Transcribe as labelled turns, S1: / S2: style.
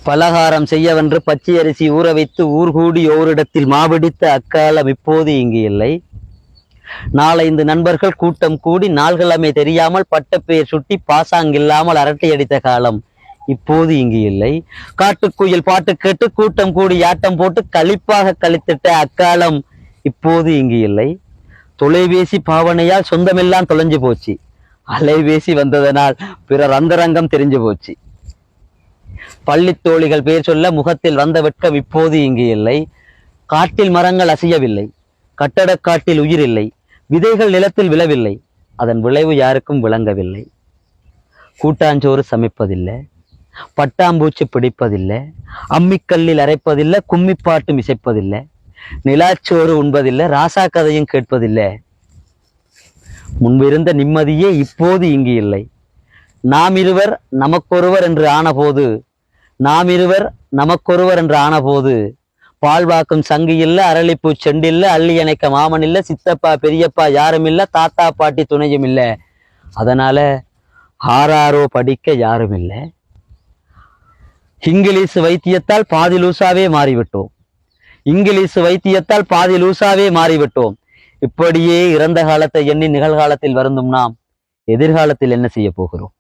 S1: பலகாரம் செய்யவென்று பச்சை அரிசி ஊற வைத்து ஊர்கூடி ஓரிடத்தில் மாபிடித்த அக்காலம் இப்போது இங்கு இல்லை. நாளைந்து நண்பர்கள் கூட்டம் கூடி நாள்கிழமை தெரியாமல் பட்டப்பெயர் சுட்டி பாசாங்கில்லாமல் அரட்டை அடித்த காலம் இப்போது இங்கு இல்லை. காட்டுக்குயில் பாட்டு கேட்டு கூட்டம் கூடி ஆட்டம் போட்டு களிப்பாக கழித்திட்ட அக்காலம் இப்போது இங்கு இல்லை. தொலைபேசி பாவனையால் சொந்தமெல்லாம் தொலைஞ்சு போச்சு. அலைபேசி வந்ததனால் பிறர் அந்தரங்கம் தெரிஞ்சு போச்சு. பள்ளித்தோழிகள் பேர் சொல்ல முகத்தில் வந்த வெட்கம் இப்போது இங்கு இல்லை. காட்டில் மரங்கள் அசையவில்லை, கட்டடக்காட்டில் உயிர் இல்லை, விதைகள் நிலத்தில் விழவில்லை, அதன் விளைவு யாருக்கும் விளங்கவில்லை. கூட்டாஞ்சோறு சமைப்பதில்லை, பட்டாம்பூச்சி பிடிப்பதில்லை, அம்மிக்கல்லில் அரைப்பதில்லை, கும்மிப்பாட்டும் இசைப்பதில்லை, நிலாச்சோறு உண்பதில்லை, ராசா கதையும் கேட்பதில்லை. முன்பிருந்த நிம்மதியே இப்போது இங்கு இல்லை. நாம் இருவர் நமக்கொருவர் என்று ஆனபோது பால்வாக்கும் சங்கு இல்ல, அரளிப்பூ செண்டில்ல, அள்ளி அணைக்க மாமன் இல்ல, சித்தப்பா பெரியப்பா யாரும் இல்ல, தாத்தா பாட்டி துணையும் இல்ல. அதனால ஆறாரோ படிக்க யாரும் இல்லை. இங்கிலீஷ் வைத்தியத்தால் பாதி லூசாவே மாறிவிட்டோம். இப்படியே இறந்த காலத்தை எண்ணி நிகழ்காலத்தில் வருந்தும் நாம் எதிர்காலத்தில் என்ன செய்ய போகிறோம்?